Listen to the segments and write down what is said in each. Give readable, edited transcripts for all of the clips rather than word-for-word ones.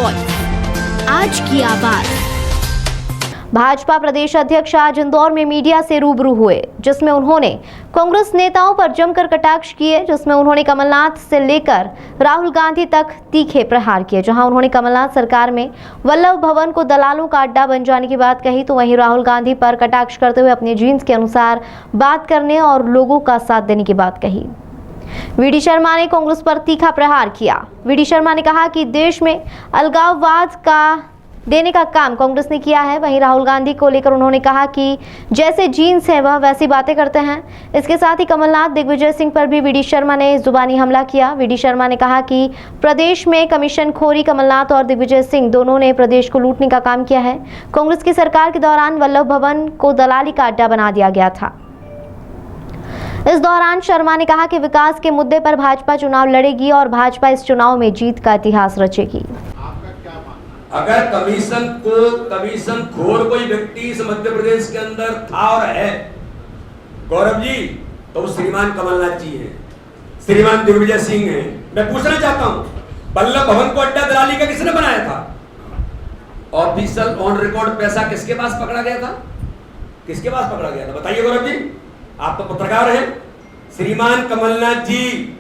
Voice, आज की आवाज। भाजपा प्रदेश अध्यक्ष आज इंदौर में मीडिया से रूबरू हुए, जिसमें उन्होंने कांग्रेस नेताओं पर जमकर कटाक्ष किए, जिसमें उन्होंने कमलनाथ से लेकर राहुल गांधी तक तीखे प्रहार किए। जहां उन्होंने कमलनाथ सरकार में वल्लभ भवन को दलालों का अड्डा बन जाने की बात कही, तो वहीं राहुल गांधी पर कटाक्ष करते हुए अपने जीन्स के अनुसार बात करने और लोगों का साथ देने की बात कही। वीडी शर्मा ने कांग्रेस पर तीखा प्रहार किया। वीडी शर्मा ने कहा कि देश में अलगाववाद का देने का काम कांग्रेस ने किया है। वहीं राहुल गांधी को लेकर उन्होंने कहा कि जैसे जीन्स है वह वैसी बातें करते हैं। इसके साथ ही कमलनाथ दिग्विजय सिंह पर भी वीडी शर्मा ने जुबानी हमला किया। वीडी शर्मा ने कहा कि प्रदेश में कमीशन खोरी कमलनाथ और दिग्विजय सिंह दोनों ने प्रदेश को लूटने का काम किया है। कांग्रेस की सरकार के दौरान वल्लभ भवन को दलाली का अड्डा बना दिया गया था। इस दौरान शर्मा ने कहा कि विकास के मुद्दे पर भाजपा चुनाव लड़ेगी और भाजपा इस चुनाव में जीत का इतिहास रचेगी। अगर कमीशन खोर कोई व्यक्ति इस मध्य प्रदेश के अंदर था और है गौरव जी, तो वो श्रीमान कमलनाथ जी हैं, श्रीमान दिग्विजय सिंह हैं। मैं पूछना चाहता हूं, वल्लभ भवन को अड्डा दलाली का किसने बनाया था? ऑफिशियल ऑन रिकॉर्ड पैसा किसके पास पकड़ा गया था? किसके पास पकड़ा गया था? बताइए गौरव जी, आप तो पत्रकार हैं। श्रीमान कमलनाथ जी,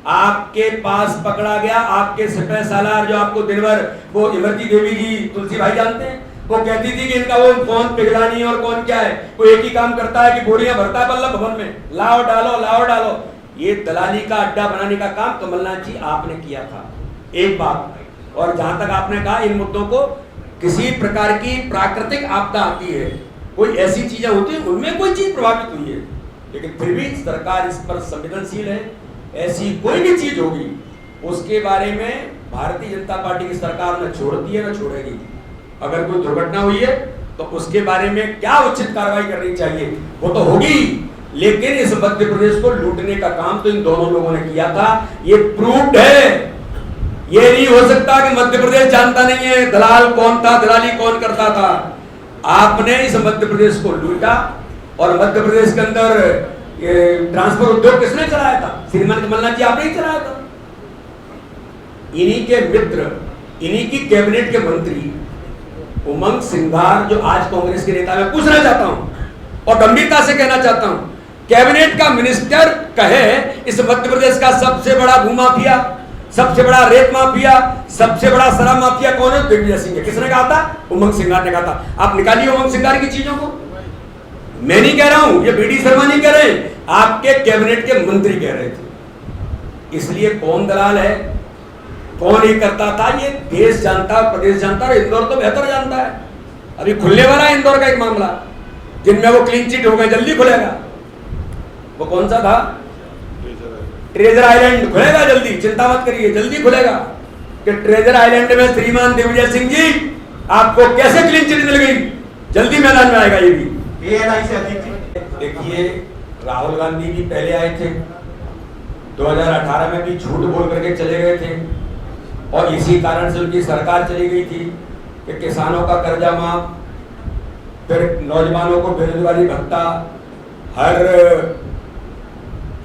आपके पास पकड़ा गया। आपके सिपह सालार जो आपको दिन भर वो इमरती देवी जी, तुलसी भाई जानते हैं, वो कहती थी कि इनका वो कौन पिघलानी है और कौन क्या है, वो एक ही काम करता है कि बोरियां भरता है वल्लभ भवन में, लाओ डालो लाओ डालो। ये दलाली का अड्डा बनाने का काम कमलनाथ जी आपने किया था। एक बात, और जहां तक आपने कहा इन मुद्दों को, किसी प्रकार की प्राकृतिक आपदा आती है, कोई ऐसी चीजें होती है उनमें कोई चीज प्रभावित हुई है, लेकिन फिर भी सरकार इस पर संवेदनशील है। ऐसी कोई भी चीज होगी उसके बारे में भारतीय जनता पार्टी की सरकार न छोड़ती है न छोड़ेगी। अगर कोई दुर्घटना हुई है तो उसके बारे में क्या उचित कार्रवाई करनी चाहिए वो तो होगी, लेकिन इस मध्य प्रदेश को लूटने का काम तो इन दोनों लोगों ने किया था। ये प्रूव्ड है। ये नहीं हो सकता कि मध्य प्रदेश जानता नहीं है दलाल कौन था, दलाली कौन करता था। आपने इस मध्य प्रदेश को लूटा और मध्य प्रदेश के अंदर ट्रांसपोर्ट उद्योग किसने चलाया था? श्रीमान कमलनाथ जी आपने ही चलाया था। इन्हीं के मित्र, इन्हीं की कैबिनेट के मंत्री उमंग सिंघार, जो आज कांग्रेस के नेता, मैं पूछना चाहता हूं और गंभीरता से कहना चाहता हूं, कैबिनेट का मिनिस्टर कहे इस मध्य प्रदेश का सबसे बड़ा भूमाफिया, सबसे बड़ा रेत माफिया, सबसे बड़ा शराब माफिया कौन है? दिग्विजय सिंह है। किसने कहा था? उमंग सिंघार ने कहा था। आप निकालिए उमंग सिंघार की चीजों को। मैं नहीं कह रहा हूं, ये वीडी शर्मा नहीं कह रहे, आपके कैबिनेट के मंत्री कह रहे थे। इसलिए कौन दलाल है, कौन ये करता था, ये देश जानता, प्रदेश जानता, और इंदौर तो बेहतर जानता है। अभी खुलने वाला है इंदौर का एक मामला, जिनमें वो क्लीन चिट हो गए, जल्दी खुलेगा। वो कौन सा था? ट्रेजर आइलैंड खुलेगा जल्दी, चिंता मत करिए, जल्दी खुलेगा। कि ट्रेजर आइलैंड में श्रीमान दिग्विजय सिंह जी आपको कैसे क्लीन चिट मिल गई, जल्दी मैदान में आएगा ये भी। देखिए, राहुल गांधी भी पहले आए थे, 2018 में भी झूठ बोल करके चले गए थे, और इसी कारण से उनकी सरकार चली गई थी कि किसानों का कर्जा माफ, फिर नौजवानों को बेरोजगारी भत्ता, हर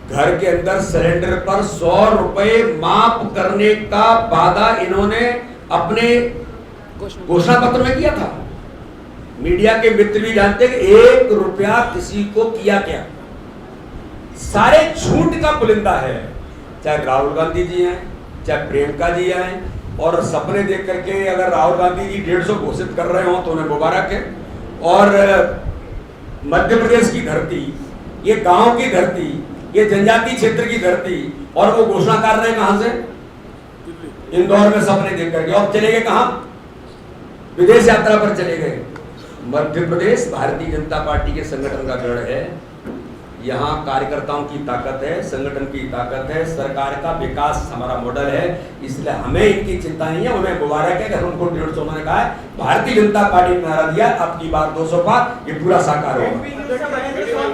घर के अंदर सिलेंडर पर 100 रुपए माफ करने का वादा इन्होंने अपने घोषणा पत्र में किया था। मीडिया के मित्र भी जानते हैं कि 1 रुपया किसी को किया क्या। सारे झूठ का पुलिंदा है, चाहे राहुल गांधी जी हैं, चाहे प्रियंका जी हैं, और सपने देख करके अगर राहुल गांधी जी 150 घोषित कर रहे हो तो उन्हें मुबारक है। और मध्य प्रदेश की धरती, ये गांव की धरती, ये जनजातीय क्षेत्र की धरती, और वो घोषणा कर रहे हैं कहां से? इंदौर में सपने देख करके। और चले गए कहां? विदेश यात्रा पर चले गए। मध्य प्रदेश भारतीय जनता पार्टी के संगठन का गढ़ है। यहाँ कार्यकर्ताओं की ताकत है, संगठन की ताकत है, सरकार का विकास हमारा मॉडल है, इसलिए हमें इनकी चिंता नहीं है। उन्हें मुबारक है कि उनको 150 उन्होंने कहा है। भारतीय जनता पार्टी ने नारा दिया, अब की बार 200 पार, ये पूरा साकार होगा।